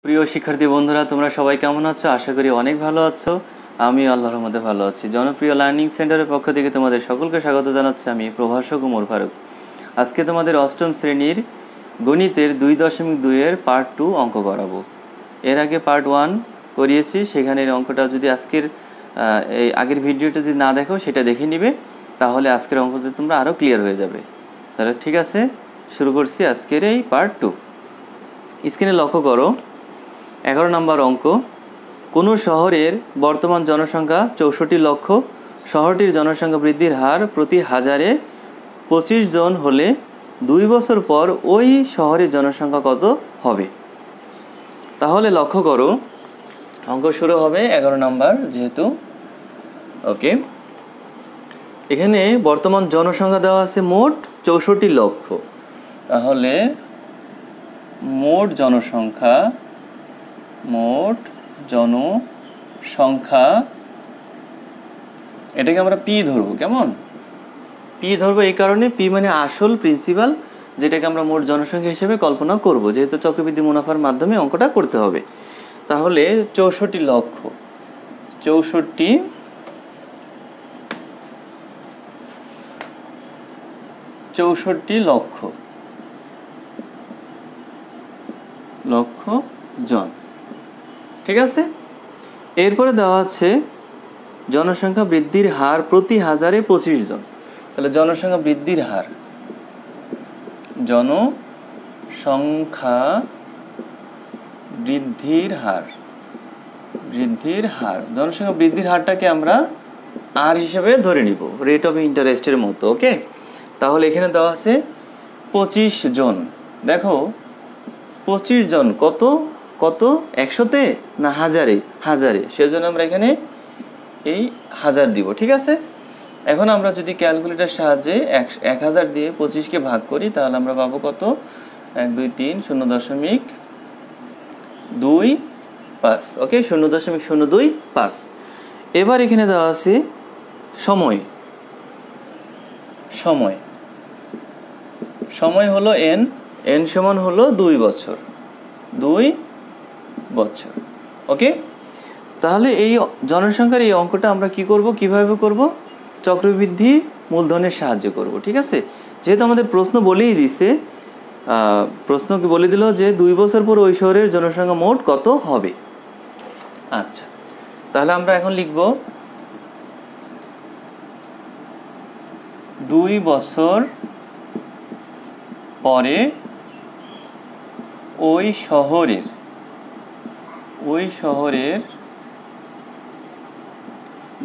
প্রিয় শিক্ষার্থী বন্ধুরা, তোমরা সবাই কেমন আছো? আশা করি অনেক ভালো আছো। আমি আল্লাহর রহমতে ভালো আছি। জনপ্রিয় লার্নিং সেন্টারের পক্ষ থেকে তোমাদের সকলকে স্বাগত জানাচ্ছি। আমি প্রভাষক ওমর ফারুক। আজকে তোমাদের অষ্টম শ্রেণীর গণিতের 2.2 এর পার্ট 2 অঙ্ক করাবো। এর আগে পার্ট 1 করিয়েছি, সেখানের অঙ্কটা যদি এই আগের ভিডিওটা যদি না দেখো সেটা দেখে নিবে, তাহলে আজকের অঙ্কতে তোমরা আরও ক্লিয়ার হয়ে যাবে। তাহলে ঠিক আছে, শুরু করছি আজকের এই পার্ট 2। স্ক্রিনে লক্ষ্য করো 11 নম্বর অঙ্ক। কোনো শহরের বর্তমান জনসংখ্যা 64 লক্ষ। শহরটির জনসংখ্যা বৃদ্ধির হার প্রতি হাজারে 25 জন হলে 2 বছর পর ওই শহরের জনসংখ্যা কত হবে? তাহলে লক্ষ্য করো, অঙ্ক শুরু হবে 11 নম্বর যেহেতু। ওকে, এখানে বর্তমান জনসংখ্যা দেওয়া আছে মোট 64 লক্ষ। তাহলে মোট জনসংখ্যা এটাকে আমরা পি ধরবো। কেমন? পি ধরবো এই কারণে, পি মানে আসল প্রিন্সিপাল, যেটাকে আমরা মোট জনসংখ্যা হিসেবে কল্পনা করব, যেহেতু চক্রবৃদ্ধি মুনাফার মাধ্যমে অঙ্কটা করতে হবে। তাহলে 64 লক্ষ, 64 লক্ষ জন। ঠিক আছে, এরপরে দেওয়া আছে জনসংখ্যা বৃদ্ধির হার প্রতি হাজারে 25 জন। তাহলে জনসংখ্যা বৃদ্ধির হার, জনসংখ্যা বৃদ্ধির হারটাকে আমরা আর হিসেবে ধরে নিব, রেট অফ ইন্টারেস্টের মতো। ওকে, তাহলে এখানে দেওয়া আছে 25 জন। দেখো 25 জন কত কত, 100-তে না হাজারে? সেজন্য আমরা এখানে এই 1000 দিব। ঠিক আছে, এখন আমরা যদি ক্যালকুলেটর সাহায্যে 1000 দিয়ে 25কে ভাগ করি, তাহলে আমরা পাবো কত? 1 2 3 0.25। ওকে, 0.025। এবার এখানে দেওয়া আছে সময় হলো n সমান হলো 2 বছর। ওকে, তাহলে এই জনসংখ্যার এই অঙ্কটা আমরা কিভাবে করব? চক্রবৃদ্ধি মূলধনের সাহায্যে করব। ঠিক আছে, যেহেতু আমাদের প্রশ্ন বলেই দিছে, প্রশ্নকে বলে দিল যে 2 বছর পর ওই শহরের জনসংখ্যা মোট কত হবে। আচ্ছা, তাহলে আমরা এখন লিখব 2 বছর পরে ওই শহরের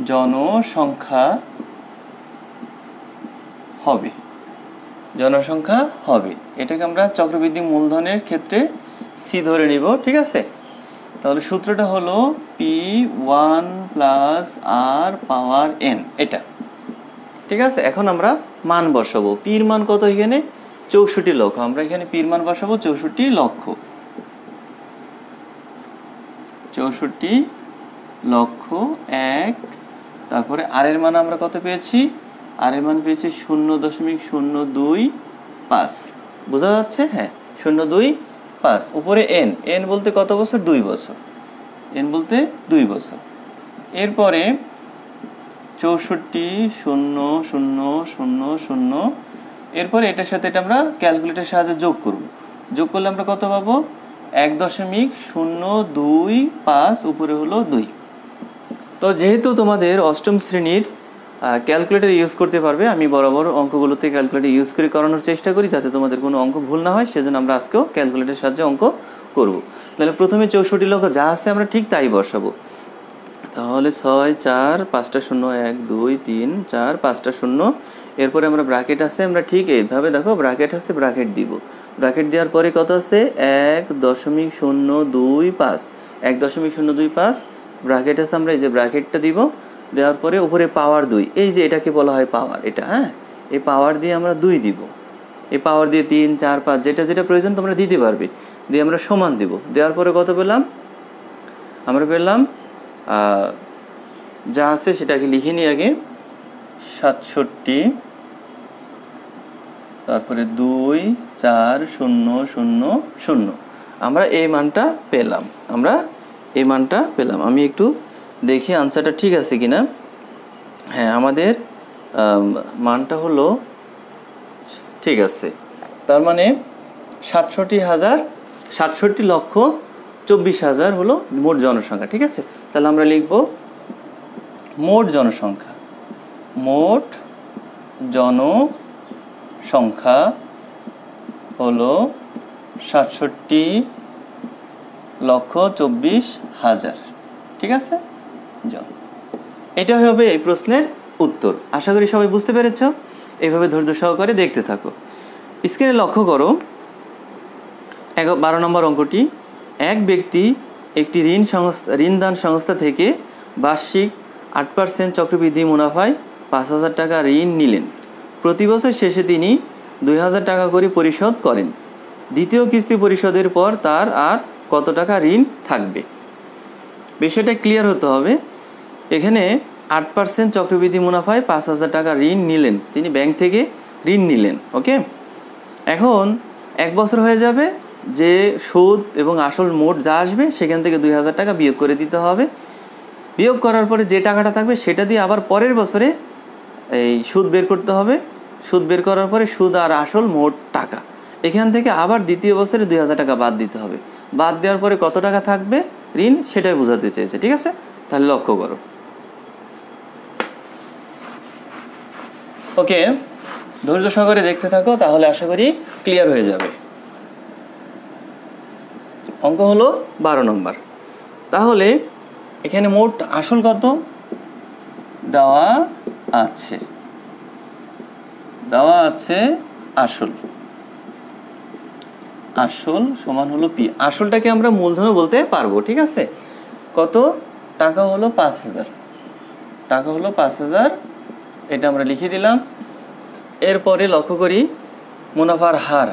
জনসংখ্যা হবে। এটাকে আমরা চক্রবৃদ্ধি মূলধনের ক্ষেত্রে সি ধরে নিব। ঠিক আছে, তাহলে সূত্রটা হলো P1 + R⁻n, এটা। ঠিক আছে, এখন আমরা মান বসাবো। পির মান কত? এখানে 64 লক্ষ। আমরা এখানে পির মান বসাবো 64 লক্ষ। 64 লক্ষ 1। তারপরে আর এর মান আমরা কত পেয়েছি? আর এর মান পেয়েছি 0.025। বোঝা যাচ্ছে? হ্যাঁ, 0.25। উপরে n বলতে কত বছর? 2 বছর। n বলতে 2 বছর। এরপরে 64,0,0,0। এরপরে এটার সাথে এটা আমরা ক্যালকুলেটরের সাহায্যে যোগ করব। যোগ করলে আমরা কত পাবো? 1.025, উপরে হলো 2। তো যেহেতু তোমাদের অষ্টম শ্রেণীর ক্যালকুলেটর ইউজ করতে পারবে, আমি বরাবর অঙ্কগুলোতে ক্যালকুলেটর ইউজ করে করানোর চেষ্টা করি, যাতে তোমাদের কোনো অঙ্ক ভুল না হয়। সেজন্য আমরা আজকেও ক্যালকুলেটরের সাহায্যে অঙ্ক করব। তাহলে প্রথমে 64 লক্ষ যা আছে আমরা ঠিক তাই বসাবো। তাহলে 6 4 5টা 0 1 2 3 4 5টা 0। এরপরে আমরা ব্র্যাকেট আছে, আমরা ঠিক এইভাবে দেখো ব্র্যাকেট আছে, ব্র্যাকেট দিব। ব্র্যাকেট দেওয়ার পরে কত আছে? 1.025। 1.025 ব্র্যাকেট আছে, আমরা এই যে ব্র্যাকেটটা দিব। দেওয়ার পরে উপরে পাওয়ার 2, এই যে এটাকে বলা হয় পাওয়ার, এটা। হ্যাঁ, এই পাওয়ার দিয়ে আমরা 2 দিব। এই পাওয়ার দিয়ে 3 4 5 যেটা প্রয়োজন তোমরা দিতে পারবে। দিয়ে আমরা সমান দিব। দেওয়ার পরে কত পেলাম? আমরা পেলাম, যা আছে সেটাকে লিখে নিই আগে, 67। তারপরে 2 4 0 0 0। আমরা এই মানটা পেলাম, আমি একটু দেখি আনসারটা ঠিক আছে কিনা। হ্যাঁ, আমাদের মানটা হলো ঠিক আছে। তার মানে 67,24,000 হলো মোট জনসংখ্যা। ঠিক আছে, তাহলে আমরা লিখব মোট জনসংখ্যা হলো 67,24,000। ঠিক আছে, এটা হবে এই প্রশ্নের উত্তর। আশা করি সবাই বুঝতে পেরেছ। এইভাবে ধৈর্য সহকারে দেখতে থাকো। স্ক্রিনে লক্ষ্য করো 12 নম্বর অঙ্কটি। এক ব্যক্তি একটি ঋণদান সংস্থা থেকে বার্ষিক 8% চক্রবৃদ্ধি মুনাফায় 5,000 টাকা ঋণ নিলেন। প্রতি বছর শেষে তিনি 2,000 টাকা করে পরিশোধ করেন। দ্বিতীয় কিস্তি পরিশোধের পর তার আর কত টাকা ঋণ থাকবে? বিষয়টা ক্লিয়ার হতে হবে। এখানে 8% চক্রবৃদ্ধি মুনাফায় 5,000 টাকা ঋণ নিলেন, তিনি ব্যাংক থেকে ঋণ নিলেন। ওকে, এখন 1 বছর হয়ে যাবে, যে সুদ এবং আসল মোট যা আসবে সেখান থেকে 2,000 টাকা বিয়োগ করে দিতে হবে। বিয়োগ করার পরে যে টাকাটা থাকবে সেটা দিয়ে আবার পরের বছরে এই সুদ বের করতে হবে। সুদ বের করার পরে সুদ আর আসল মোট টাকা, এখান থেকে আবার দ্বিতীয় বছরে 2,000 টাকা বাদ দিতে হবে। বাদ দেওয়ার পরে কত টাকা থাকবে ঋণ, সেটাই বোঝাতে চেয়েছে। ঠিক আছে, তাহলে লক্ষ্য করো। ওকে, ধৈর্য সহকারে দেখতে থাকো, তাহলে আশা করি ক্লিয়ার হয়ে যাবে। অঙ্ক হলো 12 নম্বর। তাহলে এখানে মোট আসল কত দেওয়া আছে? আসল সমান হলো পি। আসলটাকে আমরা মূলধনও বলতে পারবো। ঠিক আছে, কত টাকা হলো? 5,000 এটা আমরা লিখে দিলাম। এরপরে লক্ষ্য করি মুনাফার হার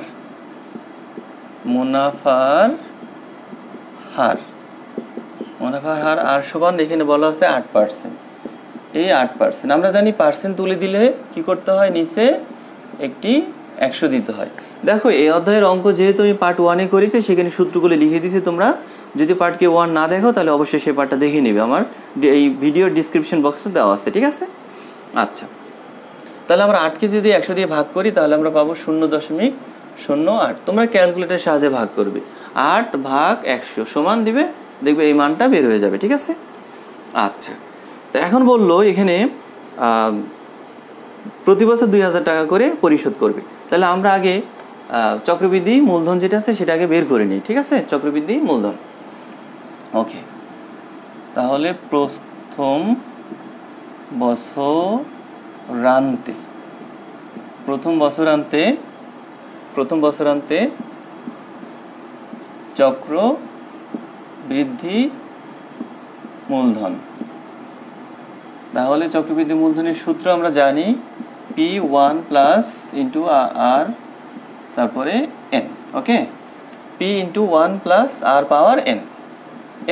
আর সমান এখানে বলা আছে 8%। এই 8% আমরা জানি পার্সেন্ট তুলে দিলে কি করতে হয়, নিচে একটি 100 দিতে হয়। দেখো, এই অধ্যায়ের অঙ্ক যেহেতু আমি পার্ট 1-এ করেছি, সেখানে সূত্রগুলো লিখে দিয়েছি। তোমরা যদি পার্টকে 1 না দেখো তাহলে অবশ্যই সেই পার্টটা দেখে নেবে, আমার এই ভিডিওর ডিসক্রিপশন বক্সে দেওয়া আছে। ঠিক আছে, আচ্ছা, তাহলে আমরা 8কে যদি 100 দিয়ে ভাগ করি তাহলে আমরা পাবো 0.08। তোমরা ক্যালকুলেটরের সাহায্যে ভাগ করবে। 8 ভাগ 100 সমান দিবে, দেখবে এই মানটা বের হয়ে যাবে। ঠিক আছে, আচ্ছা, তো এখন বললো এখানে প্রতি বছর 2,000 টাকা করে পরিশোধ করবে। তাহলে আমরা আগে চক্রবৃদ্ধি মূলধন যেটা আছে সেটা আগে বের করে নিই। ঠিক আছে, চক্রবৃদ্ধি মূলধন। ওকে, তাহলে প্রথম বছরান্তে চক্রবৃদ্ধি মূলধন। তাহলে চক্রবৃদ্ধি মূলধনের সূত্র আমরা জানি P1 প্লাস ইন্টু আর তারপরে n। ওকে, P ইন্টু 1 প্লাস আর পাওয়ার n।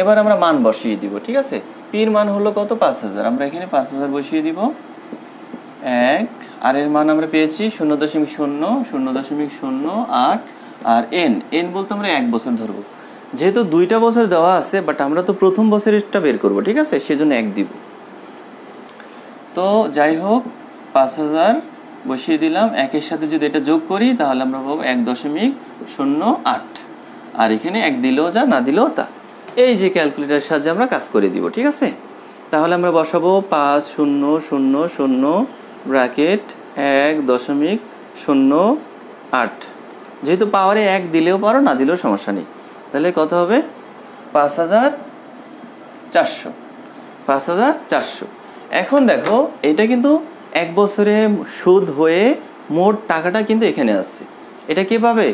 এবার আমরা মান বসিয়ে দিব। ঠিক আছে, P এর মান হলো কত? 5,000। আমরা এখানে 5,000 বসিয়ে দিব। 1 আর এর মান আমরা পেয়েছি 0.08, আর n বলতে আমরা 1 বছর ধরবো। যেহেতু 2টা বছর দেওয়া আছে, বাট আমরা তো প্রথম বছরেরটা বের করব। ঠিক আছে, সেজন্য 1 দিব। তো যাই হোক, 5,000 বসিয়ে দিলাম। 1-এর সাথে যদি এটা যোগ করি তাহলে আমরা পাবো 1.08, আর এখানে 1 দিলেও যা, না দিলেও তা। এই যে ক্যালকুলেটরের সাহায্যে আমরা কাজ করে দিব। ঠিক আছে, তাহলে আমরা বসাবো 5,000 ব্র্যাকেট 1.08। যেহেতু পাওয়ারে 1 দিলেও পারো, না দিলেও সমস্যা নেই। তাহলে কত হবে? 5,400। এখন দেখো, এটা কিন্তু 1 বছরে সুদ হয়ে মোট টাকাটা কিন্তু এখানে আসছে। এটা কে পাবে?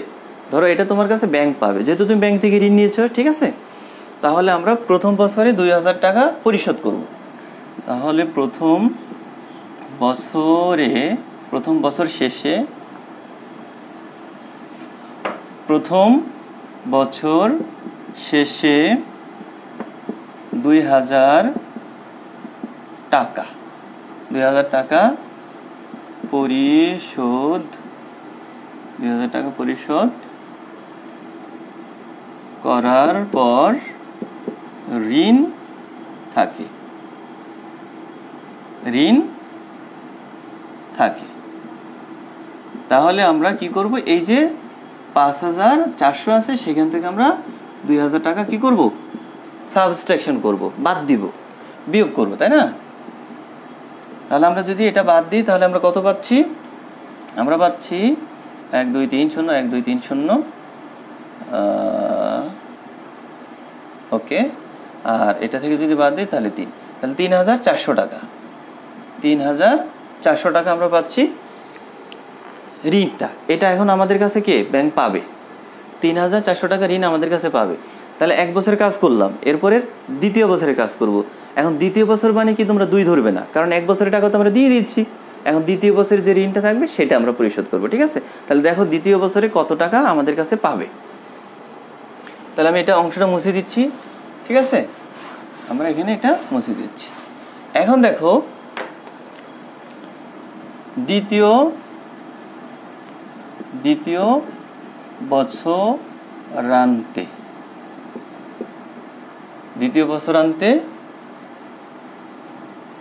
ধরো এটা তোমার কাছে ব্যাংক পাবে, যেহেতু তুমি ব্যাংক থেকে ঋণ নিয়েছো। ঠিক আছে, তাহলে আমরা প্রথম বছরে 2,000 টাকা পরিশোধ করব। তাহলে প্রথম বছর শেষে 2,000 টাকা পরিশোধ করার পর ঋণ থাকে, ঋণ থাকে। তাহলে আমরা কি করব, এই যে ৫,৪০০ আছে সেখান থেকে আমরা ২,০০০ টাকা কি করব, সাবস্ট্রাকশন করব, বাদ দিব, বিয়োগ করব, তাই না? তাহলে আমরা যদি এটা বাদ দিই তাহলে আমরা কত পাচ্ছি, আমরা পাচ্ছি ১,২,৩,০ ১,২,৩,০ ওকে। আর এটা থেকে যদি বাদ দিই তাহলে ৩, তাহলে ৩,৪০০ টাকা, ৩,৪০০ টাকা আমরা পাচ্ছি ঋণটা। এটা এখন আমাদের কাছে কে, ব্যাংক পাবে। ৩,৪০০ টাকা ঋণ আমাদের কাছে পাবে। তাহলে ১ বছরের কাজ করলাম, এরপরের দ্বিতীয় বছরের কাজ করব। এখন দ্বিতীয় বছর মানে কি, তোমরা ২ ধরবে না, কারণ ১ বছরের টাকা তো আমরা দিয়ে দিচ্ছি। এখন দ্বিতীয় বছরের যে ঋণটা থাকবে সেটা আমরা পরিশোধ করবো, ঠিক আছে? তাহলে দেখো দ্বিতীয় বছরে কত টাকা আমাদের কাছে পাবে। তাহলে আমি এটা অংশটা মুছে দিচ্ছি, ঠিক আছে? আমরা এখানে এটা মুছে দিচ্ছি। এখন দেখো দ্বিতীয় বছরান্তে,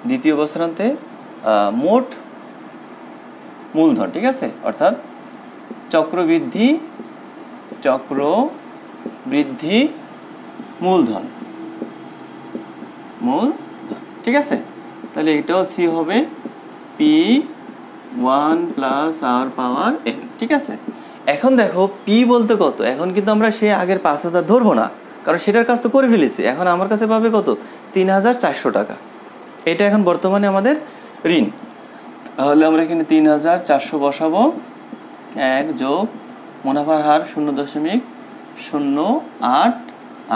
দ্বিতীয় বছরান্তে মোট মূলধন, ঠিক আছে, অর্থাৎ চক্রবৃদ্ধি মূলধন, ঠিক আছে? তাহলে এটাও সি হবে P1 + R⁻n, ঠিক আছে? এখন দেখো পি বলতে কত, এখন কিন্তু আমরা সে আগের ৫,০০০ ধরবো না, কারণ সেটার কাজ তো করে ফেলেছি। এখন আমার কাছে পাবে কত, ৩,৪০০ টাকা। এটা এখন বর্তমানে আমাদের ঋণ। তাহলে আমরা এখানে ৩,৪০০ বসাবো, ১ যোগ মুনাফার হার ০.০৮,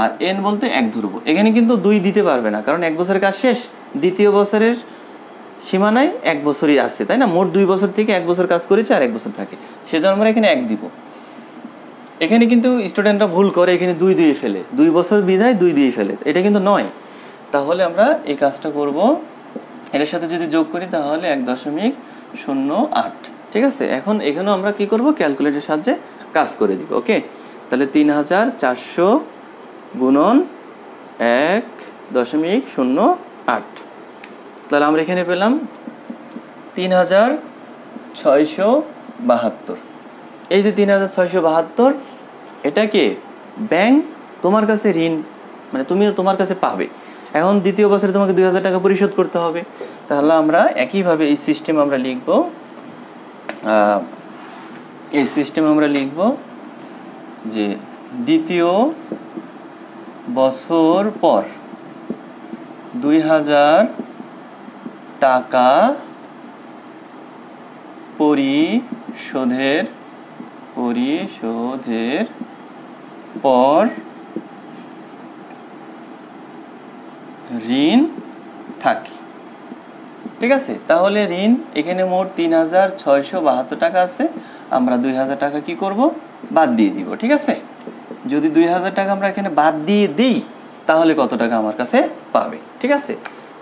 আর এন বলতে ১ ধরবো। এখানে কিন্তু ২ দিতে পারবে না, কারণ ১ বছরের কাজ শেষ, দ্বিতীয় বছরের সীমানায় ১ বছরই আছে, তাই না? মোট ২ বছর থেকে ১ বছর কাজ করেছে আর ১ বছর থাকে, সেজন্য আমরা এখানে ১ দিব। এখানে কিন্তু স্টুডেন্টরা ভুল করে, এখানে ২ দিয়ে ফেলে, ২ বছর বিদায় ২ দিয়ে ফেলে, এটা কিন্তু নয়। তাহলে আমরা এই কাজটা করব, এটার সাথে যদি যোগ করি তাহলে ১.০৮, ঠিক আছে? এখন এখানেও আমরা কি করব, ক্যালকুলেটরের সাহায্যে কাজ করে দিব, ওকে? তাহলে ৩,৪০০ গুণন ১.০৮, তাহলে আমরা এখানে পেলাম ৩,৬৭২। এই যে ৩,৬৭২, এটাকে ব্যাংক তোমার কাছে ঋণ, মানে তুমিও তোমার কাছে পাবে। এখন দ্বিতীয় বছরে তোমাকে ২,০০০ টাকা পরিশোধ করতে হবে। তাহলে আমরা একইভাবে এই সিস্টেম আমরা লিখব, যে দ্বিতীয় বছর পর ২,০০০ টাকা পরিশোধের পর ঋণ থাকে, ঠিক আছে? তাহলে ঋণ এখানে মোট ৩,৬৭২ টাকা আছে, আমরা ২,০০০ টাকা কি করব, বাদ দিয়ে দিব, ঠিক আছে? যদি ২,০০০ টাকা আমরা এখানে বাদ দিয়ে দিই তাহলে কত টাকা আমার কাছে পাবে, ঠিক আছে?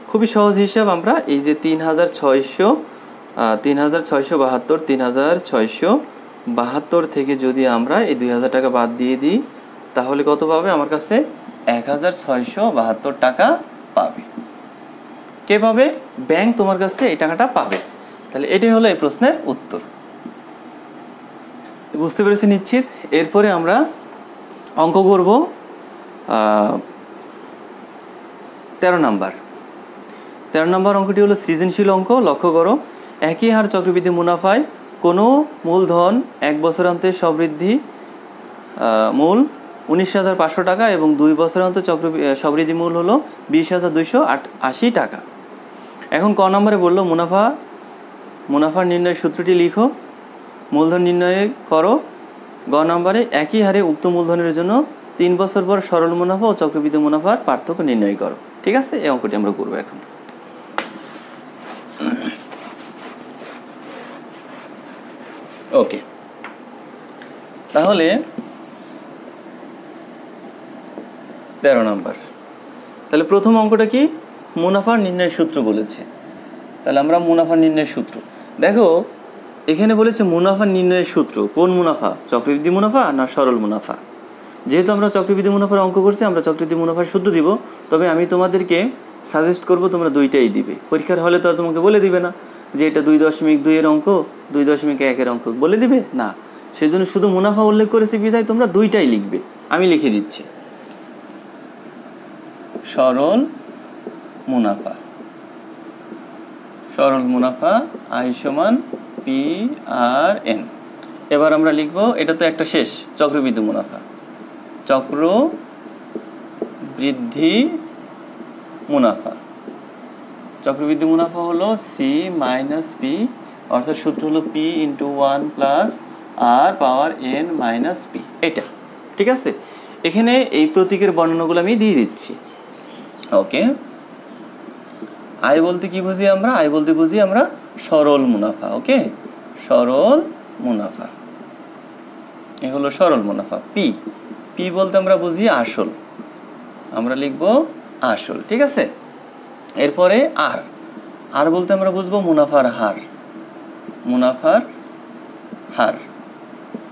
খুবই সহজ হিসাব। আমরা এই যে ৩,৬৭২ থেকে যদি আমরা এই ২,০০০ টাকা বাদ দিয়ে দিই তাহলে কত পাবে, আমার কাছে ১,৬৭২ টাকা পাবে। কে পাবে, ব্যাংক তোমার কাছে এই টাকাটা পাবে। তাহলে এটাই হলো এই প্রশ্নের উত্তর। বুঝতে পেরেছি নিশ্চিত? এরপরে আমরা অঙ্ক করব ১৩ নম্বর অঙ্কটি হলো সৃজনশীল অঙ্ক। লক্ষ্য করো, একই হার চক্রবৃদ্ধি মুনাফায় কোনো মূলধন ১ বছরান্তে সবৃদ্ধি মূল ১৯,৫০০ টাকা এবং ২ বছরান্তে সবৃদ্ধি মূল হলো ২০,২৮০ টাকা। এখন ক নম্বরে বললো মুনাফার নির্ণয়ের সূত্রটি লিখো, মূলধন নির্ণয় করো। গ নম্বরে একই হারে উক্ত মূলধনের জন্য ৩ বছর পর সরল মুনাফা ও চক্রবৃদ্ধি মুনাফার পার্থক্য নির্ণয় করো, ঠিক আছে? এই অঙ্কটি আমরা করবো এখন। ওকে, তাহলে ১৩ নম্বর। তাহলে প্রথম অঙ্কটা কি, মুনাফার নির্ণয়ের সূত্র বলেছে। তাহলে আমরা মুনাফার নির্ণয়ের সূত্র দেখো, এখানে বলেছে মুনাফা নির্ণয়ের সূত্র। কোন মুনাফা, চক্রবৃদ্ধি মুনাফা না সরল মুনাফা? যেহেতু আমরা চক্রবৃদ্ধি মুনাফার অঙ্ক করছি, আমরা চক্রবৃদ্ধি মুনাফার সূত্র দিব, তবে আমি তোমাদেরকে সাজেস্ট করব তোমরা দুইটাই দিবে। পরীক্ষার হলে তো আর তোমাকে বলে দিবে না যে এটা 2.2 এর অঙ্ক, 2.1 অঙ্ক বলে দিবে না। সেই জন্য শুধু মুনাফা উল্লেখ করেছি বিধায় তোমরা দুইটাই লিখবে। আমি লিখে দিচ্ছি, সরল মুনাফা। সরল মুনাফা I সমান PRN। এবার আমরা লিখব, এটা তো একটা শেষ, চক্রবৃদ্ধি মুনাফা। চক্র বৃদ্ধি মুনাফা। চক্রবৃদ্ধি মুনাফা হলো C মাইনাস P, অর্থাৎ সূত্র হলো P × 1 + R পাওয়ার N মাইনাস P। এটা ঠিক আছে। এখানে এই প্রতীকের বর্ণনাগুলো আমি দিয়ে দিচ্ছি। ওকে, আয় বলতে কি বুঝি আমরা? আয় বলতে বুঝি আমরা সরল মুনাফা। ওকে, সরল মুনাফা, এ হলো সরল মুনাফা। পি, পি বলতে আমরা বুঝি আসল, আমরা লিখব আসল। ঠিক আছে। এরপরে আর, আর বলতে আমরা বুঝবো মুনাফার হার, মুনাফার হার।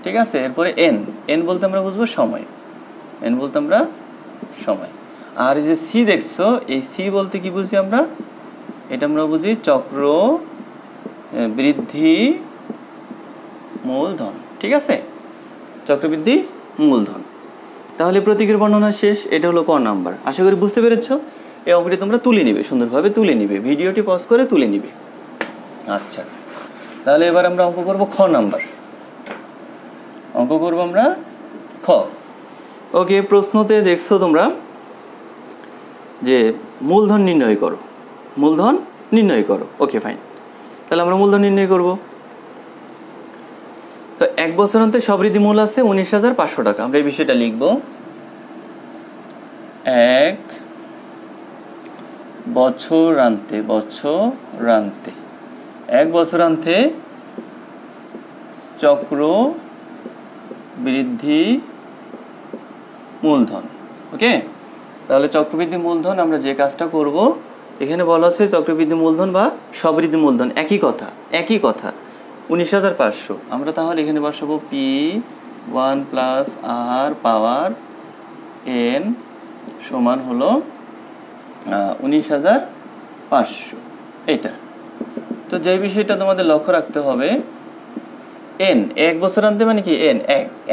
ঠিক আছে। এরপরে এন, এন বলতে আমরা বুঝবো সময়, এন বলতে আমরা সময়। আর এই যে সি দেখছো, এই সি বলতে কি বুঝি আমরা? এটা আমরা বুঝি চক্র বৃদ্ধি মূলধন। ঠিক আছে, চক্রবৃদ্ধি মূলধন। তাহলে প্রতীকের বর্ণনা শেষ। এটা হলো ক নাম্বার। আশা করি বুঝতে পেরেছ। এই অঙ্কটি তোমরা তুলে নিবে, সুন্দরভাবে তুলে নিবে, ভিডিওটি পজ করে তুলে নিবে। আচ্ছা, তাহলে এবার আমরা অঙ্ক করব খ নাম্বার। অঙ্ক করব আমরা খ। ওকে, প্রশ্নতে দেখছো তোমরা যে মূলধন নির্ণয় করো, মূলধন নির্ণয় করো। ওকে ফাইন, তাহলে আমরা মূলধন নির্ণয় করব। তো 1 বছরান্তে সবৃদ্ধি মূল আছে 19,500 টাকা। আমরা এই বিষয়টা লিখব। 1 বছরান্তে, বছরান্তে, 1 বছরান্তে চক্র বৃদ্ধি মূলধন। ওকে, তাহলে চক্রবৃদ্ধি মূলধন আমরা যে কাজটা করব, এখানে বলা আছে চক্রবৃদ্ধি মূলধন বা সবৃদ্ধি মূলধন, একই কথা, একই কথা। 19,500 আমরা তাহলে এখানে বসাবো P1 + R পাওয়ার N সমান হলো 19,500। এটা তো যে বিষয়টা তোমাদের লক্ষ্য রাখতে হবে, এন 1 বছরান্তে মানে কি এন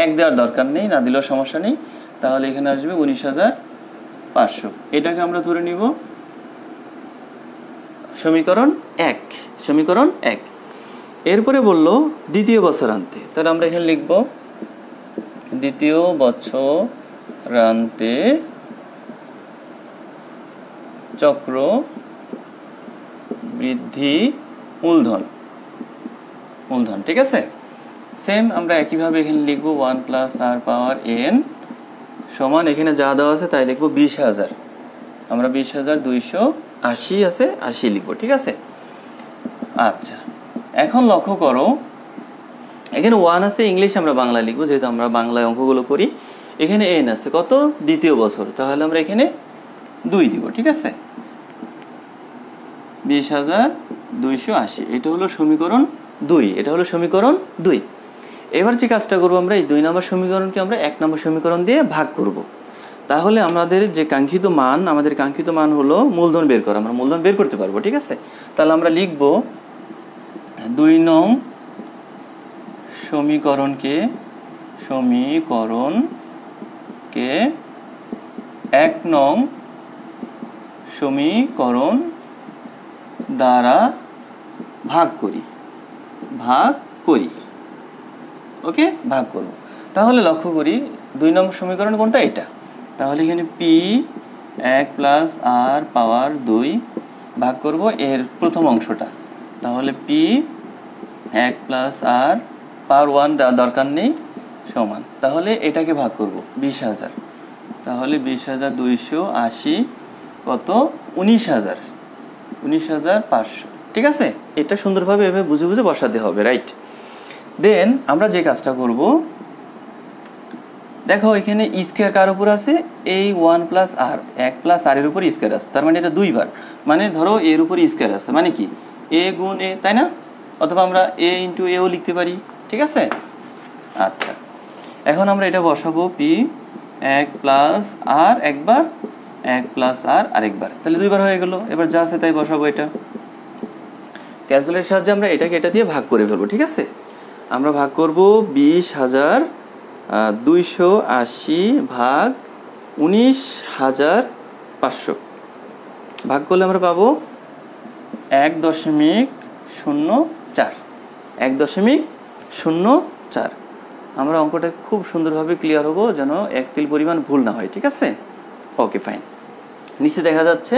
এক দেওয়ার দরকার নেই, না দিলেও সমস্যা নেই। তাহলে এখানে আসবে 19,500। এটাকে আমরা ধরে নিব সমীকরণ 1, সমীকরণ 1। এরপরে বলল দ্বিতীয় বছরান্তে, তাহলে আমরা এখানে লিখব দ্বিতীয় বছরান্তে চক্র বৃদ্ধি মূলধন, মূলধন। ঠিক আছে, সেম আমরা একইভাবে এখানে লিখব 1 + R পাওয়ার N সমান, এখানে যা দেওয়া আছে তাই লিখব 20,000। আমরা 20,280 আছে, 80 লিখব। ঠিক আছে। আচ্ছা, এখন লক্ষ্য করো, এখানে 1 আছে, ইংলিশ আমরা বাংলা লিখব, যেহেতু আমরা বাংলায় অঙ্কগুলো করি। এখানে N আছে কত? দ্বিতীয় বছর, তাহলে আমরা এখানে 2 দিব। ঠিক আছে, 20,280। এটা হলো সমীকরণ 2, এটা হলো সমীকরণ 2। এবার যে কাজটা করবো, আমরা এই 2 নম্বর সমীকরণকে আমরা 1 নম্বর সমীকরণ দিয়ে ভাগ করব। তাহলে আমাদের যে কাঙ্ক্ষিত মান, আমাদের কাঙ্ক্ষিত মান হলো মূলধন বের করা, আমরা মূলধন বের করতে পারবো। ঠিক আছে, তাহলে আমরা লিখব 2 নং সমীকরণকে 1 নং সমীকরণ দ্বারা ভাগ করি, ভাগ করি। ওকে, ভাগ করব। তাহলে লক্ষ্য করি 2 নম্বর সমীকরণ কোনটা? এটা। তাহলে এখানে P1 + R পাওয়ার 2 ভাগ করব এর প্রথম অংশটা। তাহলে P1 + R পাওয়ার 1 দেওয়ার দরকার নেই সমান, তাহলে এটাকে ভাগ করব 20,000। তাহলে 20,280 কত? 19,000, 19,500। ঠিক আছে, এটা সুন্দরভাবে এভাবে বুঝে বুঝে বসাতে হবে, রাইট। দেন আমরা যে কাজটা করব, দেখো এখানে স্কয়ার কার উপর আছে? এই 1 + R, 1 + R এর উপর স্কয়ার আছে, তার মানে এটা 2 বার। মানে ধরো এর উপর স্কয়ার আছে, মানে কি A গুণ A, তাই না? অথবা আমরা A × A ও লিখতে পারি। ঠিক আছে। আচ্ছা, এখন আমরা এটা বসাবো P1 1 প্লাস আর একবার, 1 প্লাস আর আরেকবার, তাহলে 2 বার হয়ে গেল। এবার যা আছে তাই বসাবো। এটা ক্যালকুলেটরের সাহায্যে আমরা এটাকে এটা দিয়ে ভাগ করে ফেলবো। ঠিক আছে, আমরা ভাগ করব 20,280 ভাগ 19,500। ভাগ করলে আমরা পাবো 1.04, 1.04। আমরা অঙ্কটা খুব সুন্দরভাবে ক্লিয়ার হবো, যেন এক তিল পরিমাণ ভুল না হয়। ঠিক আছে, ওকে ফাইন। নিচে দেখা যাচ্ছে।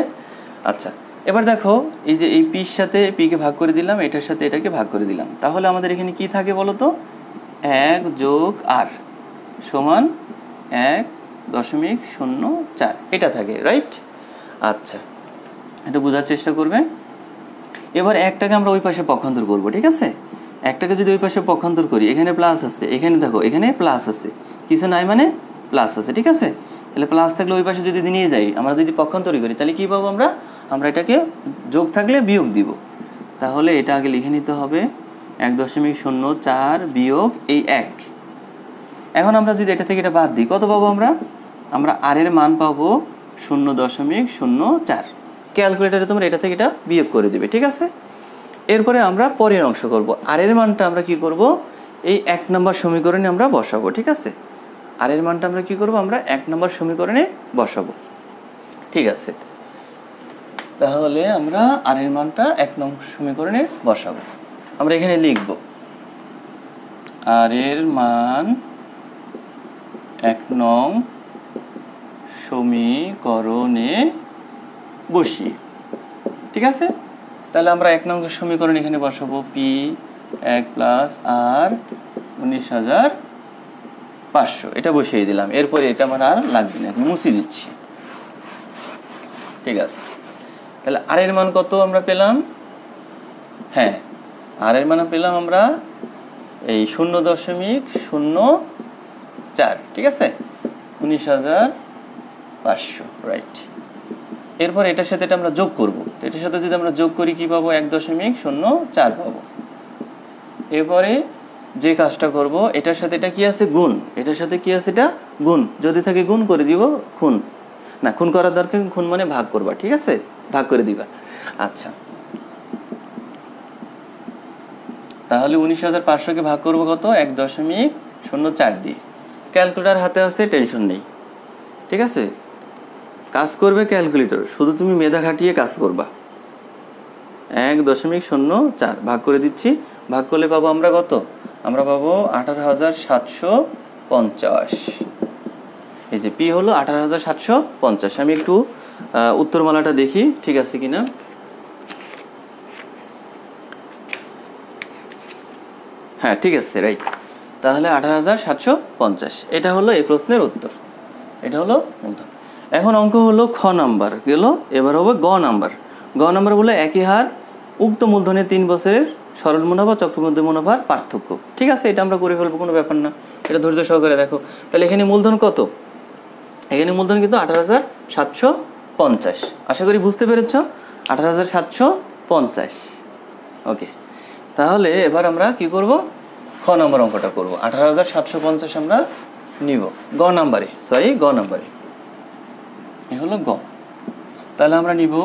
আচ্ছা, এবার দেখো এই যে এই পির সাথে পিকে ভাগ করে দিলাম, এটার সাথে এটাকে ভাগ করে দিলাম, তাহলে আমাদের এখানে কি থাকে বলো তো? 1 যোগ আর সমান 1.04 এটা থাকে, রাইট? আচ্ছা, এটা বোঝার চেষ্টা করবে। এবার একটাকে আমরা ওই পাশে পক্ষান্তর করব। ঠিক আছে, একটাকে যদি ওই পাশে পক্ষান্তর করি, এখানে প্লাস আছে, এখানে দেখো এখানে প্লাস আছে, কিছু নাই মানে প্লাস আছে। ঠিক আছে, তাহলে প্লাস থাকলে ওই পাশে যদি নিয়ে যাই, আমরা যদি পক্ষান্তরই করি, তাহলে কী পাবো আমরা? আমরা এটাকে যোগ থাকলে বিয়োগ দিব। তাহলে এটা আগে লিখে নিতে হবে 1.04 বিয়োগ এই 1। এখন আমরা যদি এটা থেকে এটা বাদ দিই, কত পাবো আমরা? আমরা আর এর মান পাবো 0.04। ক্যালকুলেটারে তোমরা এটা থেকে এটা বিয়োগ করে দেবে। ঠিক আছে, এরপরে আমরা পরের অংশ করব। আর এর মানটা আমরা কি করব? এই 1 নম্বর সমীকরণে আমরা বসাবো। ঠিক আছে, আর এর মানটা আমরা কি করব? আমরা 1 নম্বর সমীকরণে বসাবো। ঠিক আছে, তাহলে আমরা আর এর মানটা 1 নম্বর সমীকরণে বসাবো। আমরা এখানে লিখব আর এর মান 1 নং সমীকরণে বসিয়ে। ঠিক আছে, তাহলে আমরা 1 নং সমীকরণ এখানে বসাবো পি 1 প্লাস আর 19,500 এটা বসিয়ে দিলাম। এরপরে এটা আমার আর লাগবে না, এখন মুছে দিচ্ছি। ঠিক আছে, তাহলে আর এর মান কত আমরা পেলাম? হ্যাঁ, আর এর মান পেলাম আমরা এই 0.04। ঠিক আছে, 19,500, রাইট। এরপর এটার সাথে এটা আমরা যোগ করব। এটার সাথে যদি আমরা যোগ করি কি পাবো? 1.04 পাবো। এরপরে যে কাজটা করব, এটার সাথে এটা কি আছে? গুণ। এটার সাথে কি আছে? এটা গুণ। যদি থাকে গুণ করে দিব, খুন না, খুন করার দরকার, খুন মানে ভাগ করবা। ঠিক আছে, ভাগ করে দিবা। আচ্ছা, তাহলে 19,500কে ভাগ করবো কত? 1.04 দিয়ে। ক্যালকুলেটর হাতে আছে, টেনশন নেই। ঠিক আছে, কাজ করবে ক্যালকুলেটর, শুধু তুমি মেধা খাটিয়ে কাজ করবা। 1.04 ভাগ করে দিচ্ছি। ভাগ করলে পাবো আমরা কত? আমরা পাবো 18,750। এই যে পি হলো 18,750। আমি একটু উত্তরমালাটা দেখি ঠিক আছে কিনা। হ্যাঁ, ঠিক আছে, রাইট। তাহলে 18,750 এটা হলো এই প্রশ্নের উত্তর। এটা হলো উত্তর। এখন অঙ্ক হলো খ নাম্বার গেল, এবার হবে গ নাম্বার। গ নাম্বার বলে একই হার উক্ত মূলধনের 3 বছরের সরল মুনাফা চক্রবৃদ্ধি মুনাফার পার্থক্য। ঠিক আছে, এটা আমরা করে ফেলবো, কোনো ব্যাপার না। এটা ধৈর্য সহকারে দেখো। তাহলে এখানে মূলধন কত? এখানে মূলধন কিন্তু 18,750। আশা করি বুঝতে পেরেছ, 18,750। ওকে, তাহলে এবার আমরা কি করব? খ নম্বর অঙ্কটা করব। 18,750 আমরা নিব গ নাম্বারে, গ নাম্বারে। এ হলো গ। তাহলে আমরা নিব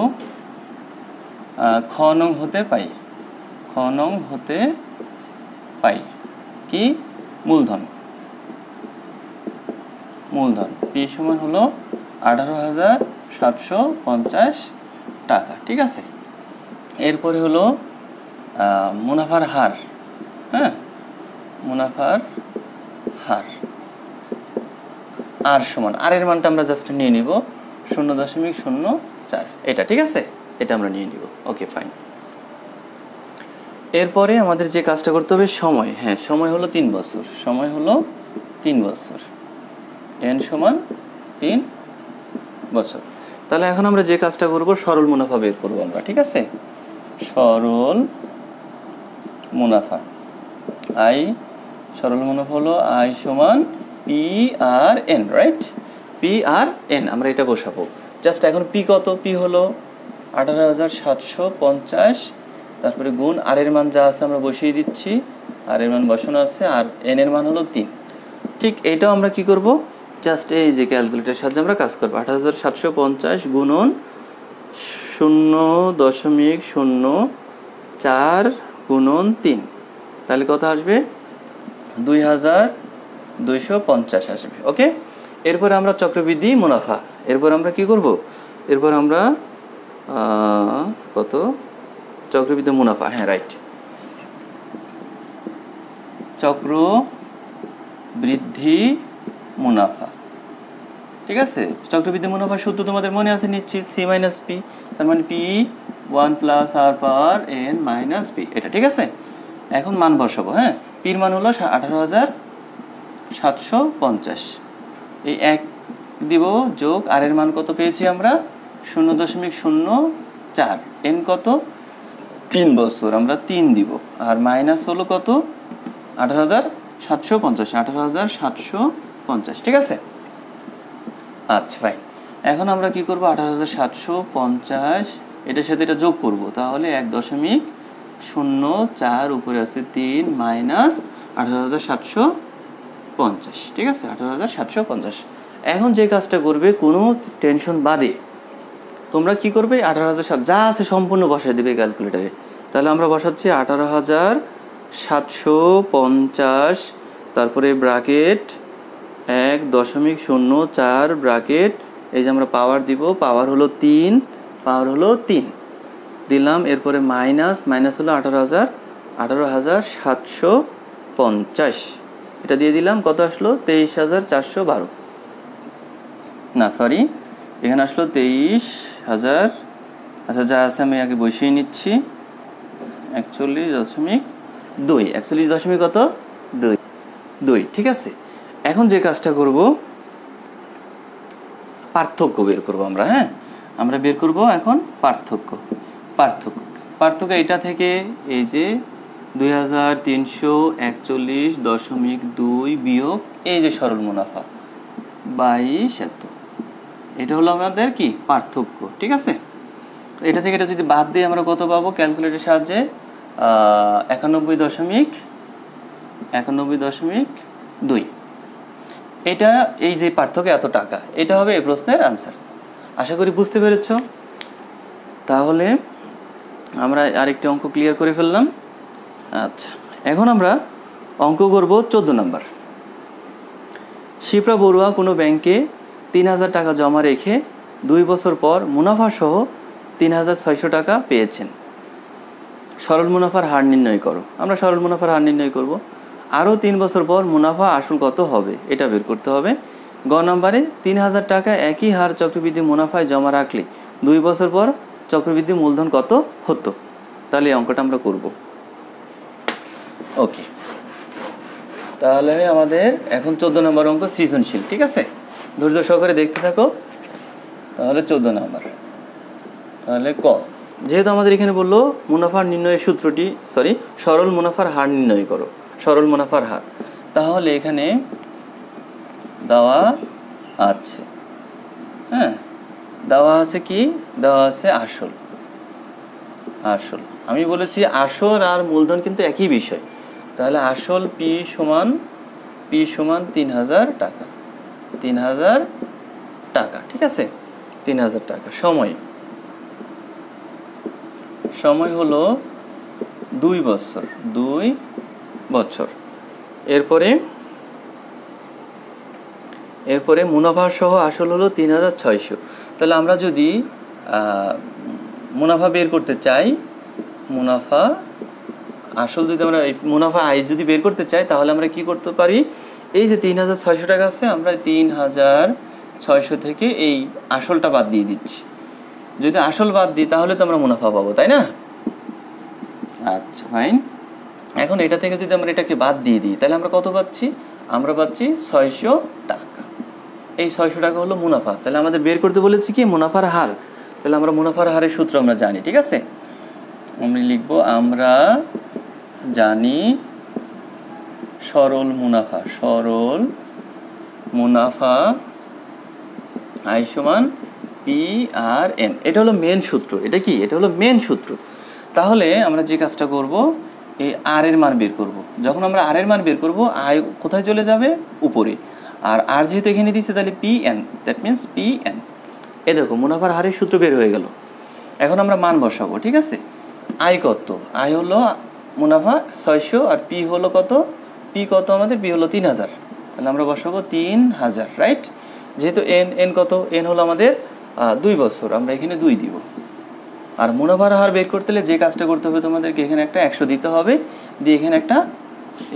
খ নং হতে পাই। খ নং হতে পাই কি? মূলধন। মূলধন পি সমান হলো 18,750 টাকা। ঠিক আছে, এরপরে হলো মুনাফার হার। হ্যাঁ, মুনাফার হার আর সমান, আর এর মানটা আমরা জাস্ট নিয়ে নিব 0.04 এটা। ঠিক আছে, এটা আমরা নিয়ে নিব। Okay fine. এরপরে আমাদের যে কাজটা করতে হবে সময়। হ্যাঁ, সময় হলো 3 বছর। সময় হলো 3 বছর, এন সমান 3 বছর। তাহলে এখন আমরা যে কাজটা করব, সরল মুনাফা বের করব আমরা। ঠিক আছে, সরল মুনাফা আই, সরল মুনাফা হলো আই সমান P R N, right? P R N আমরা এটা বসাবো। জাস্ট এখন পি কত? পি হলো 18,750, তারপরে গুণ আর এর মান যা আছে আমরা বসিয়ে দিচ্ছি। আর এর মান বসানো আছে, আর এন এর মান হলো 3। ঠিক এটাও আমরা কি করব? জাস্ট এই যে ক্যালকুলেটারের সাহায্যে আমরা কাজ করবো। 18,750 গুণন 0.04 গুণন 3, তাহলে কত আসবে? 2,250 আসবে। ওকে, এরপর আমরা চক্রবৃদ্ধি মুনাফা, এরপর আমরা কি করব? এরপর আমরা কত চক্রবৃদ্ধি মুনাফা, হ্যাঁ রাইট, চক্রবৃদ্ধি মুনাফা। ঠিক আছে, চক্রবৃদ্ধি মুনাফার সূত্র তোমাদের মনে আছে নিশ্চিত, সি মাইনাস পি, তার মানে পি 1 প্লাস আর পাওয়ার এন মাইনাস পি, এটা ঠিক আছে। এখন মান বসাবো। হ্যাঁ, পির মান হলো 18,750, এই 1 দিব যোগ আর এর মান কত পেয়েছি আমরা? 0.04, এন কত? 3 বছর, আমরা 3 দিব, আর মাইনাস হলো কত? 18,750, 18,750, ঠিক আছে। আচ্ছা ভাই, এখন আমরা কি করব? 18,750 এটার সাথে এটা যোগ করব, তাহলে 1.04 উপরে আছে 3 মাইনাস 18,750, ঠিক আছে, 18,750। এখন যে কাজটা করবে, কোনো টেনশন বাদে তোমরা কি করবে? 18,000 যা আছে সম্পূর্ণ বসাই দেবে ক্যালকুলেটারে। তাহলে আমরা বসাচ্ছি 18,750, তারপরে ব্র্যাকেট 1.04 ব্র্যাকেট, এই যে আমরা পাওয়ার দিব, পাওয়ার হলো 3, পাওয়ার হলো 3 দিলাম, এরপরে মাইনাস হলো 18,750, এটা দিয়ে দিলাম, কত আসলো? 23,412, না সরি, এখানে আসলো 23,000। আচ্ছা, যা আছে আমি আগে বসিয়ে নিচ্ছি, 41.2, 41 কত? 2, ঠিক আছে। এখন যে কাজটা করব, পার্থক্য বের করব আমরা। হ্যাঁ, আমরা বের করব এখন পার্থক্য। এটা থেকে এই যে 2,341.2 বিয়োগ এই যে সরল মুনাফা 22 এত, এটা হলো আমাদের কি? পার্থক্য, ঠিক আছে। এটা থেকে এটা যদি বাদ দিয়ে আমরা কত পাবো ক্যালকুলেটরের সাহায্যে? 91.2, এটা এই যে পার্থক্য এত টাকা, এটা হবে এই প্রশ্নের আনসার। আশা করি বুঝতে পেরেছ। তাহলে আমরা আরেকটি অঙ্ক ক্লিয়ার করে ফেললাম। আচ্ছা, এখন আমরা অঙ্ক করব 14 নম্বর। শিপ্রা বড়ুয়া কোনো ব্যাংকে 3,000 টাকা জমা রেখে 2 বছর পর মুনাফা সহ 3,600 টাকা পেয়েছেন। সরল মুনাফার হার নির্ণয় করো। আমরা সরল মুনাফার হার নির্ণয় করব। আরও 3 বছর পর মুনাফা আসল কত হবে এটা বের করতে হবে। গ নম্বরে 3,000 টাকা একই হার চক্রবৃদ্ধি মুনাফায় জমা রাখলে 2 বছর পর চক্রবৃদ্ধি মূলধন কত হতো? তাহলে এই অঙ্কটা আমরা করব। ওকে, তাহলে আমাদের এখন 14 নম্বর অঙ্ক সৃজনশীল, ঠিক আছে। ধৈর্য সহকারে দেখতে থাকো। তাহলে 14 নম্বর, তাহলে ক, যেহেতু আমাদের এখানে বললো মুনাফার নির্ণয়ের সূত্রটি, সরল মুনাফার হার নির্ণয় করো, সরল মুনাফার হার, তাহলে এখানে দেওয়া আছে, হ্যাঁ দেওয়া আছে কি? দেওয়া আছে আসল। আমি বলেছি আসল আর মূলধন কিন্তু একই বিষয়। তাহলে আসল পি সমান 3,000 টাকা, 3,000 টাকা, ঠিক আছে, 3,000 টাকা। সময় হলো 2 বছর। এরপরে মুনাফা সহ আসল হলো 3,600। তাহলে আমরা যদি মুনাফা বের করতে চাই, মুনাফা আসল যদি আমরা মুনাফা আয় যদি বের করতে চাই, তাহলে আমরা কি করতে পারি? এই যে 3,600 টাকা আছে, আমরা 3,600 থেকে এই আসলটা বাদ দিয়ে দিচ্ছি। যদি আসল বাদ দিই তাহলে তো আমরা মুনাফা পাবো, তাই না? আচ্ছা ফাইন। এখন এটা থেকে যদি আমরা এটাকে বাদ দিয়ে দিই, তাহলে আমরা কত পাচ্ছি? আমরা পাচ্ছি 600 টাকা। এই 600 টাকা হলো মুনাফা। তাহলে আমাদের বের করতে বলেছি কি? মুনাফার হার। তাহলে আমরা মুনাফার হারের সূত্র আমরা জানি, ঠিক আছে। আমরা লিখবো, আমরা জানি সরল মুনাফা আই সমান পি আর এন। এটা হলো মেন সূত্র। এটা কি? এটা হলো মেন সূত্র। তাহলে আমরা যে কাজটা করব, এই আর এর মান বের করব। যখন আমরা আর এর মান বের করব, আয় কোথায় চলে যাবে? উপরে। আর যেহেতু এখানে দিচ্ছে তাহলে PN, দ্যাট মিনস PN। এ দেখো মুনাফার হারের সূত্র বের হয়ে গেল। এখন আমরা মান বসাবো, ঠিক আছে। আয় কত? আয় হলো মুনাফা 600, আর পি হলো কত? পি কত আমাদের? পি হলো 3000। তাহলে আমরা বসাবো 3000, রাইট। যেহেতু এন কত? এন হলো আমাদের 2 বছর, আমরা এখানে 2 দিব। আর মুনাফার হার বের করতে হলে যে কাজটা করতে হবে তোমাদেরকে, এখানে একটা 100 দিতে হবে, দিয়ে এখানে একটা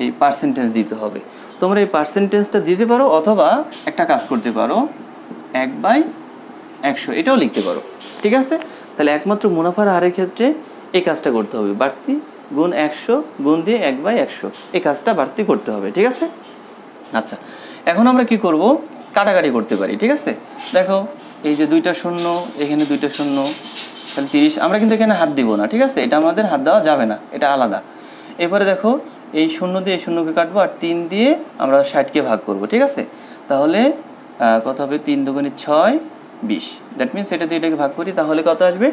এই পার্সেন্টেজ দিতে হবে। তোমরা এই পার্সেন্টেজটা দিতে পারো, অথবা একটা কাজ করতে পারো 1/100 এটাও লিখতে পারো, ঠিক আছে। তাহলে একমাত্র মুনাফার হারের ক্ষেত্রে এই কাজটা করতে হবে, বাড়তি গুণ 100 গুণ দিয়ে 1/100, এই কাজটা বাড়তি করতে হবে, ঠিক আছে। আচ্ছা, এখন আমরা কি করব? কাটাকাটি করতে পারি, ঠিক আছে। দেখো এই যে 2টা শূন্য, এখানে 2টা শূন্য, তাহলে 30। আমরা কিন্তু এখানে হাত দিব না, ঠিক আছে, এটা আমাদের হাত দেওয়া যাবে না, এটা আলাদা। এবারে দেখো এই শূন্য দিয়ে এই শূন্যকে কাটবো, আর 3 দিয়ে আমরা 60কে ভাগ করব, ঠিক আছে। তাহলে কত হবে? 3 দুগুণে 6, 20। দ্যাট মিনস এটা দিয়ে এটাকে ভাগ করি, তাহলে কত আসবে?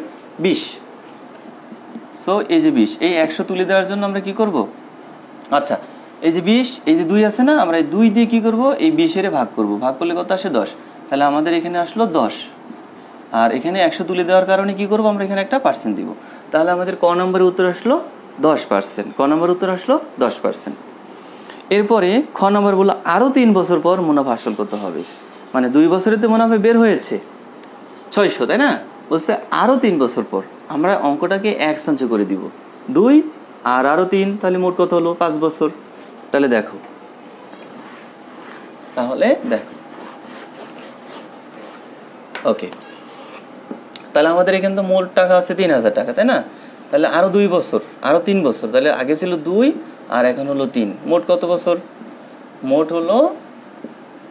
20। সো এই যে 20, এই 100 তুলে দেওয়ার জন্য আমরা কি করব? আচ্ছা, এই যে 20, এই যে 2 আছে না, আমরা এই 2 দিয়ে কি করব? এই 20 ভাগ করব, ভাগ করলে কত আসে? 10। তাহলে আমাদের এখানে আসলো 10। আর এখানে 100 তুলে দেওয়ার কারণে কি করব? আমরা এখানে একটা পার্সেন্ট দিব। তাহলে আমাদের ক নম্বরের উত্তর আসলো 10%। ক নম্বরের উত্তর আসলো 10%। এরপরে খ নম্বর বললো আরও 3 বছর পর মুনাফা আসল কত হবে। মানে 2 বছরে তো মুনাফা বের হয়েছে 600, তাই না? বলছে আরও 3 বছর পর। আমরা অঙ্কটাকে 1 সঞ্চয় করে দিব, 2 আর আরও 3, তাহলে মোট কত হলো? 5 বছর। তাহলে দেখো ওকে, তাহলে আমাদের এখানে তো মোট টাকা আছে 3000 টাকা, তাই না? তাহলে আরও 2 বছর, আরও 3 বছর, তাহলে আগে ছিল 2 আর এখন হলো 3, মোট কত বছর? মোট হলো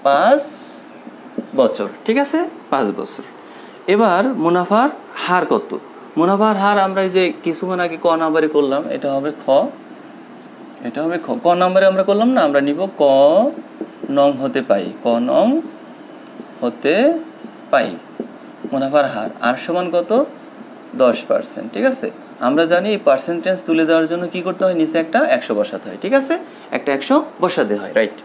5 বছর, ঠিক আছে, 5 বছর। এবার মুনাফার হার কত? মুনাফার হার আমরা এই যে কিছুক্ষণ আগে ক নাম্বারে করলাম, এটা হবে খ, এটা হবে খ। ক নাম্বারে আমরা করলাম না, আমরা নিব ক নং হতে পাই, ক নং হতে পাই মুনাফার হার। আর সমান কত? 10%, ঠিক আছে। আমরা জানি এই পার্সেন্টেজ তুলে দেওয়ার জন্য কি করতে হয়? নিচে একটা 100 বসাতে হয়, ঠিক আছে, একটা 100 বসাতে হয়, রাইট।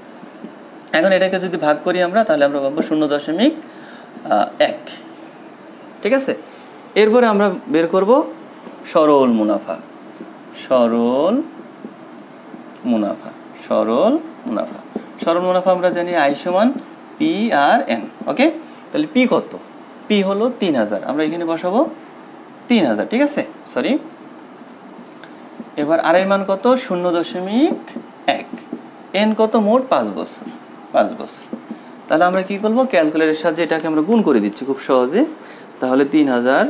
এখন এটাকে যদি ভাগ করি আমরা, তাহলে আমরা পাবো 0.1, ঠিক আছে। এরপরে আমরা বের করব সরল মুনাফা, সরল মুনাফা, সরল মুনাফা। সরল মুনাফা আমরা জানি আই সমান পি আর এন, ওকে। তাহলে পি কত? পি হলো 3000, আমরা এখানে বসাবো 3000, ঠিক আছে, সরি। এবার আর এর মান কত? 0.1। এন কত? মোট 5 বছর, 5 বছর। তাহলে আমরা কি করবো? ক্যালকুলেটরের সাহায্যে এটাকে আমরা গুণ করে দিচ্ছি খুব সহজে। তাহলে 3000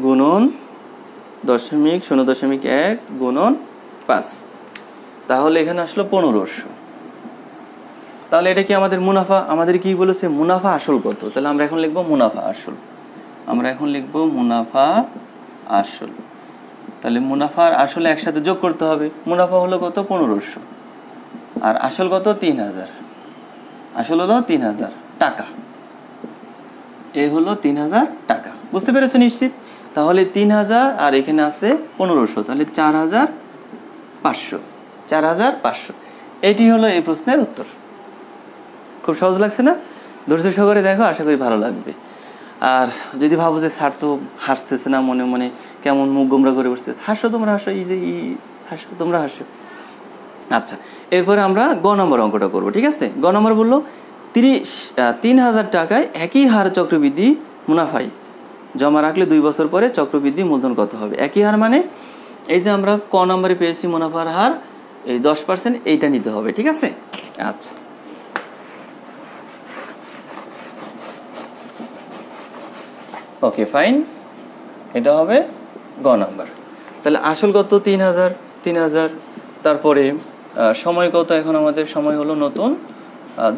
গুণন 0.1 গুণন 5, তাহলে এখানে আসলো 1500। তাহলে এটা কি আমাদের মুনাফা? আমাদের কি বলেছে? মুনাফা আসল কত? তাহলে আমরা এখন লিখবো মুনাফা আসল, আমরা এখন লিখবো মুনাফা আসল। তাহলে মুনাফার আসলে একসাথে যোগ করতে হবে। মুনাফা হলো কত? 1500, আর আসল কত? 3000। আসল হলো 3000 টাকা, এ হলো 3000 টাকা। বুঝতে পেরেছো নিশ্চিত? তাহলে 3000 আর এখানে আছে 1500, তাহলে 4500, 4500। এটি হলো এই প্রশ্নের উত্তর। খুব সহজ লাগছে না? ধৈর্য সহকারে দেখো, আশা করি ভালো লাগবে। আর যদি ভাবো যে স্যার তো হাসতেছে না, মনে মনে কেমন মুখ গোমরা করে বসছে, হাসো তোমরা, হাসো, এই যে হাসো তোমরা, হাসো। আচ্ছা, এরপরে আমরা গ নম্বর অঙ্কটা করবো, ঠিক আছে। গ নম্বর বললো 3000 টাকায় একই হার চক্রবৃদ্ধি মুনাফায় জমা রাখলে 2 বছর পরে চক্রবৃদ্ধি মূলধন কত হবে। একই হার মানে এই যে আমরা ক নম্বরে পেয়েছি মুনাফার হার এই 10%, এইটা নিতে হবে, ঠিক আছে। আচ্ছা, ওকে ফাইন, এটা হবে গ নাম্বার। তাহলে আসল কত? 3000। তারপরে সময় কত? এখন আমাদের সময় হলো নতুন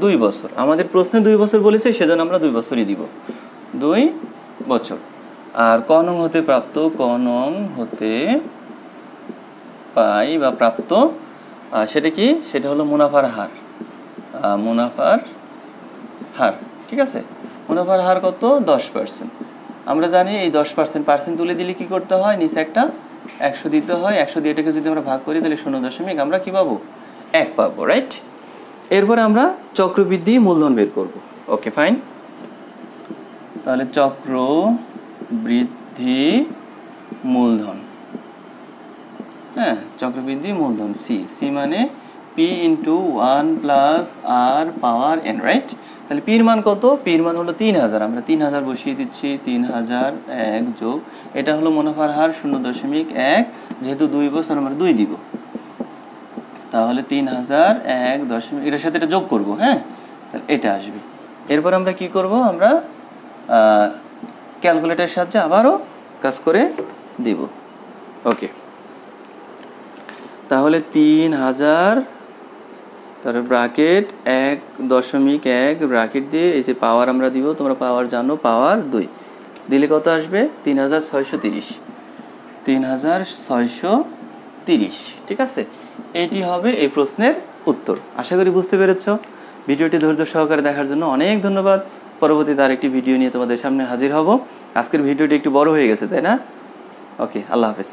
2 বছর। আমাদের প্রশ্নে 2 বছর বলেছে, সেজন্য আমরা 2 বছরই দিব, 2 বছর। আর ক নং হতে প্রাপ্ত, ক নং হতে পাই বা প্রাপ্ত, সেটা কি? সেটা হলো মুনাফার হার, মুনাফার হার, ঠিক আছে। মুনাফার হার কত? 10%। আমরা জানি এই 10% তুলে দিলে কি করতে হয়? নিচে একটা 100 দিতে হয়। 100 দিয়ে এটাকে যদি আমরা ভাগ করি, তাহলে 0.1 আমরা কি পাবো? 1 পাবো, রাইট। এরপরে আমরা চক্রবৃদ্ধি মূলধন বের করব। ওকে ফাইন, তাহলে চক্রবৃদ্ধি মূলধন, হ্যাঁ চক্রবৃদ্ধি মূলধন সি মানে পি ইন্টু 1 প্লাস আর পাওয়ার এন, রাইট? তাহলে পির মান কত? পির মান হলো 3000, আমরা 3000 বসিয়ে দিচ্ছি। 3000 1 যোগ এটা হলো মুনাফার হার 0.1, যেহেতু 2 বছর আমরা 2 দিব, তাহলে 3000 1 দশমিক এটার সাথে এটা যোগ করব, হ্যাঁ তাহলে এটা আসবে। এরপর আমরা কি করব, আমরা ক্যালকুলেটরের সাহায্যে আবারও কাজ করে দিব। ওকে, তাহলে 3000 তারপরে ব্র্যাকেট 1.1 ব্র্যাকেট দিয়ে এই যে পাওয়ার আমরা দিব, তোমরা পাওয়ার জানো, পাওয়ার 2 দিলে কত আসবে? 3630, 3630, ঠিক আছে? এটি হবে এই প্রশ্নের উত্তর। আশা করি বুঝতে পেরেছ। ভিডিওটি ধৈর্য সহকারে দেখার জন্য অনেক ধন্যবাদ। পরবর্তীতে আরেকটি ভিডিও নিয়ে তোমাদের সামনে হাজির হব। আজকের ভিডিওটি একটু বড় হয়ে গেছে, তাই না? ওকে, আল্লাহ হাফেজ।